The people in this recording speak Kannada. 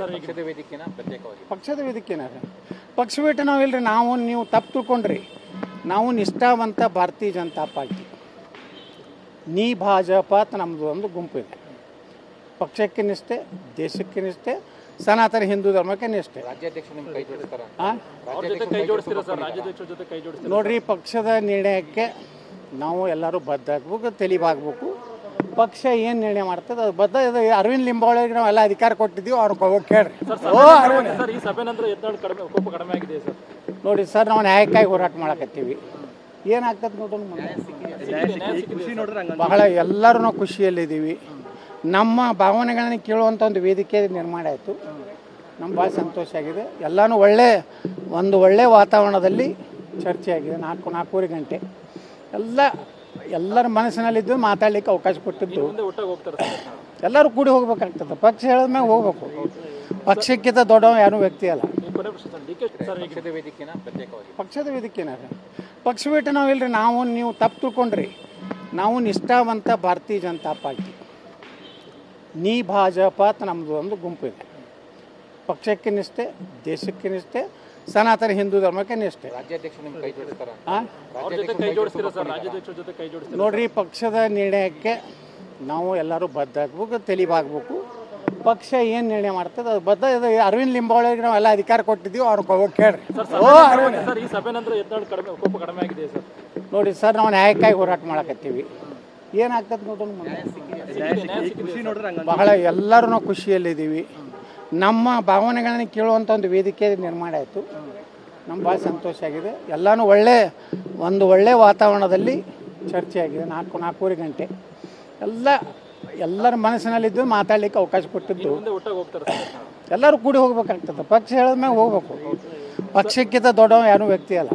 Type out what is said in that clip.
ಪಕ್ಷದ ವೇದಿಕೆನ ಪ್ರತ್ಯೇಕವಾಗಿ ಪಕ್ಷದ ವೇದಿಕೆನ ಪಕ್ಷ ಬಿಟ್ಟು ನಾವಿಲ್ರಿ. ನಾವು ನೀವು ತಪ್ಪು ತಿಳ್ಕೊಂಡ್ರಿ. ನಾವು ನಿಷ್ಠಾವಂತ ಭಾರತೀಯ ಜನತಾ ಪಾರ್ಟಿ, ನೀ ಭಾಜಪ ಅಂತ ನಮ್ಮದು ಒಂದು ಗುಂಪು ಇದೆ. ಪಕ್ಷಕ್ಕೆ ನಿಷ್ಠೆ, ದೇಶಕ್ಕೆ ನಿಷ್ಠೆ, ಸನಾತನ ಹಿಂದೂ ಧರ್ಮಕ್ಕೆ ನಿಷ್ಠೆ. ರಾಜ್ಯಾಧ್ಯಕ್ಷ ನಿಮ್ಮ ಕೈ ಜೋಡಿಸ್ತಾರ? ನೋಡ್ರಿ, ಪಕ್ಷದ ನಿರ್ಣಯಕ್ಕೆ ನಾವು ಎಲ್ಲರೂ ಬದ್ಧ ಆಗ್ಬೇಕು, ತೆಲಿಬಾಗಬೇಕು. ಪಕ್ಷ ಏನು ನಿರ್ಣಯ ಮಾಡ್ತದೆ ಅದು ಬದ್ಧ. ಇದು ಅರವಿಂದ್ ಲಿಂಬಾವಳಿಗೆ ನಾವೆಲ್ಲ ಅಧಿಕಾರ ಕೊಟ್ಟಿದ್ದೀವಿ, ಅವ್ರಿಗೆ ಹೋಗಿ ಕೇಳ್ರಿ. ನೋಡಿ ಸರ್, ನಾವು ನ್ಯಾಯಕ್ಕಾಗಿ ಹೋರಾಟ ಮಾಡಕತ್ತೀವಿ. ಏನಾಗ್ತದೆ ನೋಡೋಣ. ಬಹಳ ಎಲ್ಲರೂ ನಾವು ಖುಷಿಯಲ್ಲಿದ್ದೀವಿ. ನಮ್ಮ ಭಾವನೆಗಳನ್ನ ಕೇಳುವಂಥ ಒಂದು ವೇದಿಕೆ ನಿರ್ಮಾಣ ಆಯಿತು. ನಮ್ಗೆ ಭಾಳ ಸಂತೋಷ ಆಗಿದೆ. ಎಲ್ಲನೂ ಒಳ್ಳೆ ವಾತಾವರಣದಲ್ಲಿ ಚರ್ಚೆ ಆಗಿದೆ. ನಾಲ್ಕೂವರೆ ಗಂಟೆ ಎಲ್ಲರ ಮನಸ್ಸಿನಲ್ಲಿದ್ದು ಮಾತಾಡಲಿಕ್ಕೆ ಅವಕಾಶ ಕೊಟ್ಟಿದ್ದು. ಎಲ್ಲರೂ ಕೂಡಿ ಹೋಗ್ಬೇಕಾಗ್ತದೆ. ಪಕ್ಷ ಹೇಳಿದ್ಮೇಲೆ ಹೋಗ್ಬೇಕು. ಪಕ್ಷಕ್ಕಿಂತ ದೊಡ್ಡವ ಯಾರೂ ವ್ಯಕ್ತಿ ಅಲ್ಲ. ಪಕ್ಷದ ವೇದಿಕೆನ ಪ್ರತ್ಯೇಕವಾಗಿ ಪಕ್ಷದ ವೇದಿಕೆನ ಪಕ್ಷ ಬಿಟ್ಟು ನಾವಿಲ್ರಿ. ನಾವು ನೀವು ತಪ್ಪು ತಿಳ್ಕೊಂಡ್ರಿ. ನಾವು ನಿಷ್ಠಾವಂತ ಭಾರತೀಯ ಜನತಾ ಪಾರ್ಟಿ, ನೀ ಭಾಜಪ ಅಂತ ನಮ್ಮದು ಒಂದು ಗುಂಪು ಇದೆ. ಪಕ್ಷಕ್ಕೆ ನಿಷ್ಠೆ, ದೇಶಕ್ಕೆ ನಿಷ್ಠೆ, ಸನಾತನ ಹಿಂದೂ ಧರ್ಮಕ್ಕೆ ನಿಷ್ಠೆ. ರಾಜ್ಯಾಧ್ಯಕ್ಷ ನಿಮ್ಮ ಕೈ ಜೋಡಿಸ್ತಾರ? ನೋಡ್ರಿ, ಪಕ್ಷದ ನಿರ್ಣಯಕ್ಕೆ ನಾವು ಎಲ್ಲರೂ ಬದ್ಧ ಆಗ್ಬೇಕು, ತೆಲಿಬಾಗಬೇಕು. ಪಕ್ಷ ಏನು ನಿರ್ಣಯ ಮಾಡ್ತದೆ ಅದು ಬದ್ಧ. ಇದು ಅರವಿಂದ್ ಲಿಂಬಾವಳಿಗೆ ನಾವೆಲ್ಲ ಅಧಿಕಾರ ಕೊಟ್ಟಿದ್ದೀವಿ, ಅವ್ರಿಗೆ ಹೋಗಿ ಕೇಳ್ರಿ. ನೋಡಿ ಸರ್, ನಾವು ನ್ಯಾಯಕ್ಕಾಗಿ ಹೋರಾಟ ಮಾಡಕತ್ತೀವಿ. ಏನಾಗ್ತದೆ ನೋಡೋಣ. ಬಹಳ ಎಲ್ಲರೂ ನಾವು ಖುಷಿಯಲ್ಲಿದ್ದೀವಿ. ನಮ್ಮ ಭಾವನೆಗಳನ್ನ ಕೇಳುವಂಥ ಒಂದು ವೇದಿಕೆ ನಿರ್ಮಾಣ ಆಯಿತು. ನಮ್ಗೆ ಭಾಳ ಸಂತೋಷ ಆಗಿದೆ. ಎಲ್ಲನೂ ಒಳ್ಳೆ ವಾತಾವರಣದಲ್ಲಿ ಚರ್ಚೆ ಆಗಿದೆ. ನಾಲ್ಕೂವರೆ ಗಂಟೆ ಎಲ್ಲರ ಮನಸ್ಸಿನಲ್ಲಿದ್ದು ಮಾತಾಡಲಿಕ್ಕೆ ಅವಕಾಶ ಕೊಟ್ಟಿದ್ದು. ಎಲ್ಲರೂ ಕೂಡಿ ಹೋಗ್ಬೇಕಾಗ್ತದೆ. ಪಕ್ಷ ಹೇಳಿದ್ಮೇಲೆ ಹೋಗ್ಬೇಕು. ಪಕ್ಷಕ್ಕಿಂತ ದೊಡ್ಡವ ಯಾರೂ ವ್ಯಕ್ತಿ ಅಲ್ಲ.